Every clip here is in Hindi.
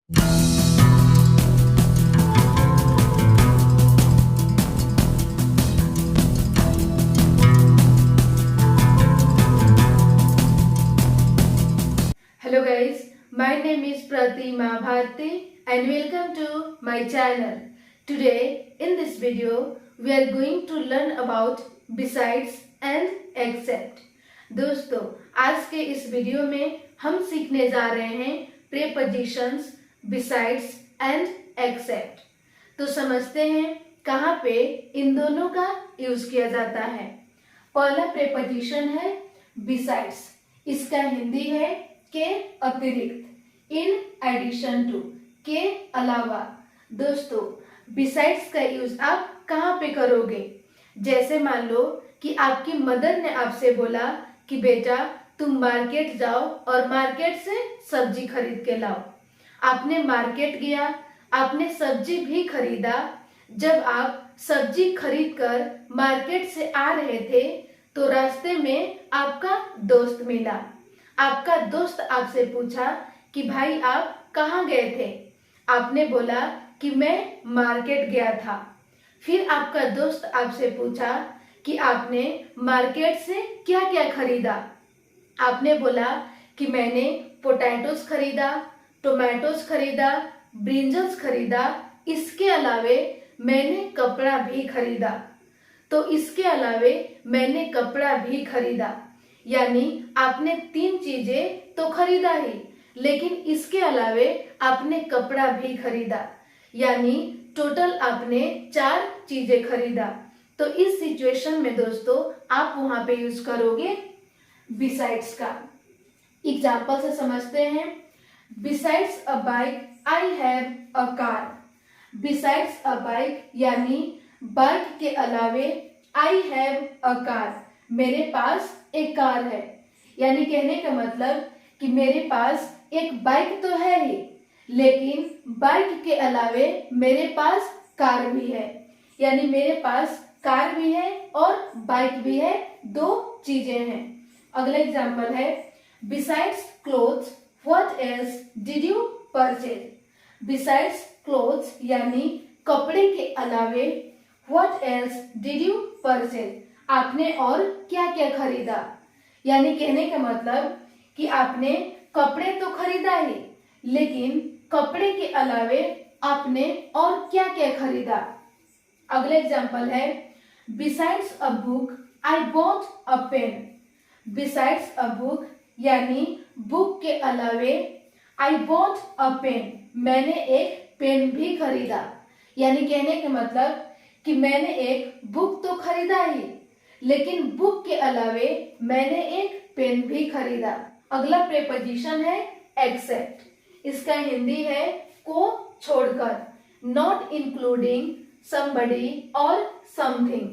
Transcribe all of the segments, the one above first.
Hello guys, my name is Pratima Bharti and welcome to my channel. Today in this video we are going to learn about besides and except. दोस्तों आज के इस वीडियो में हम सीखने जा रहे हैं प्रीपोजिशंस besides and except. तो समझते हैं कहाँ पे इन दोनों का यूज किया जाता है। पहला प्रीपोजिशन है besides, इसका हिंदी है के अतिरिक्त, इन एडिशन टू, के अलावा। दोस्तों बिसाइड्स का यूज आप कहाँ पे करोगे? जैसे मान लो कि आपकी मदर ने आपसे बोला कि बेटा तुम मार्केट जाओ और मार्केट से सब्जी खरीद के लाओ। आपने मार्केट गया, आपने सब्जी भी खरीदा। जब आप सब्जी खरीद कर मार्केट से आ रहे थे तो रास्ते में आपका दोस्त मिला। आपका दोस्त आपसे पूछा कि भाई आप कहाँ गए थे? आपने बोला कि मैं मार्केट गया था। फिर आपका दोस्त आपसे पूछा कि आपने मार्केट से क्या क्या खरीदा? आपने बोला कि मैंने पोटैटोस खरीदा, टोमेटोस खरीदा, ब्रिंजल्स खरीदा, इसके अलावे मैंने कपड़ा भी खरीदा। तो इसके अलावे मैंने कपड़ा भी खरीदा, यानी आपने 3 चीजें तो खरीदा ही, लेकिन इसके अलावे आपने कपड़ा भी खरीदा, यानी टोटल आपने 4 चीजें खरीदा। तो इस सिचुएशन में दोस्तों आप वहां पे यूज करोगे बिसाइड्स का। एग्जाम्पल से समझते हैं। Besides a bike I have a car. Besides a bike यानी बाइक के अलावे आई हैव अ कार, मेरे पास एक कार है। यानी कहने का मतलब कि मेरे पास एक बाइक तो है ही, लेकिन बाइक के अलावे मेरे पास कार भी है। यानी मेरे पास कार भी है और बाइक भी है, 2 चीजें हैं। अगला एग्जांपल है besides clothes what else did you purchase. Besides clothes यानी कपड़े के अलावे what else did you purchase, आपने और क्या क्या खरीदा। यानी कहने का मतलब कि आपने कपड़े तो खरीदा ही, लेकिन कपड़े के अलावे आपने और क्या क्या खरीदा। अगला एग्जांपल है besides a book I bought a pen. Besides a book यानी बुक के अलावे आई बॉट अ पेन, मैंने एक पेन भी खरीदा। यानी कहने का मतलब कि मैंने एक बुक तो खरीदा ही, लेकिन बुक के अलावे मैंने एक पेन भी खरीदा। अगला प्रीपोजिशन है एक्सेप्ट, इसका हिंदी है को छोड़कर, नॉट इंक्लूडिंग समबडी और समथिंग,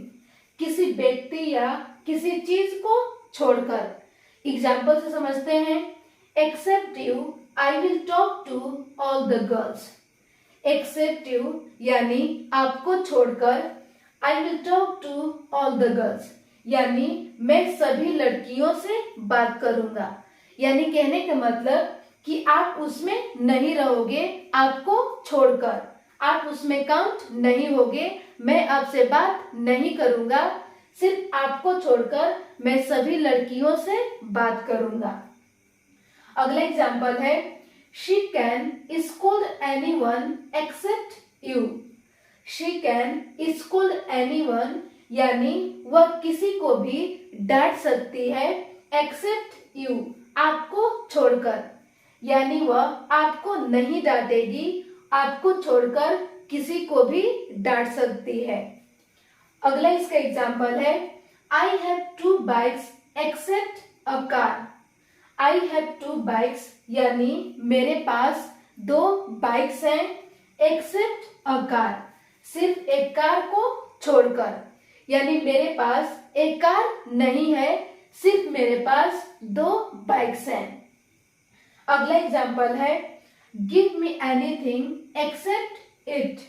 किसी व्यक्ति या किसी चीज को छोड़कर। एग्जाम्पल से समझते हैं। Except you I will talk to all the girls. Except you यानी आपको छोड़कर, I will talk to all the girls यानी मैं सभी लड़कियों से बात करूंगा। यानी कहने का मतलब कि आप उसमें नहीं रहोगे, आपको छोड़कर आप उसमें काउंट नहीं होगे, मैं आपसे बात नहीं करूंगा, सिर्फ आपको छोड़कर मैं सभी लड़कियों से बात करूंगा। अगला एग्जांपल है she can scold anyone except you. She can scold anyone यानी वह किसी को भी डांट सकती है, एक्सेप्ट यू आपको छोड़कर, यानी वह आपको नहीं डांटेगी, आपको छोड़कर किसी को भी डांट सकती है। अगला इसका एग्जांपल है I have 2 bikes except a car. I have 2 bikes यानी मेरे पास 2 बाइक्स हैं, एक्सेप्ट अ कार सिर्फ एक कार को छोड़कर, यानी मेरे पास एक कार नहीं है, सिर्फ मेरे पास 2 बाइक्स हैं। अगला एग्जांपल है give me anything accept it.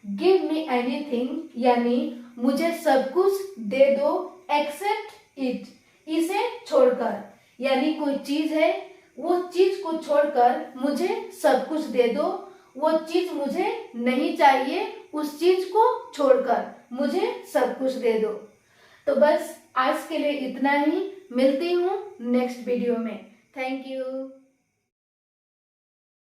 Give me anything यानी मुझे सब कुछ दे दो, एक्सेप्ट इट इसे छोड़कर, यानी कोई चीज है वो चीज को छोड़कर मुझे सब कुछ दे दो। वो चीज मुझे नहीं चाहिए, उस चीज को छोड़कर मुझे सब कुछ दे दो। तो बस आज के लिए इतना ही। मिलती हूँ नेक्स्ट वीडियो में। Thank you.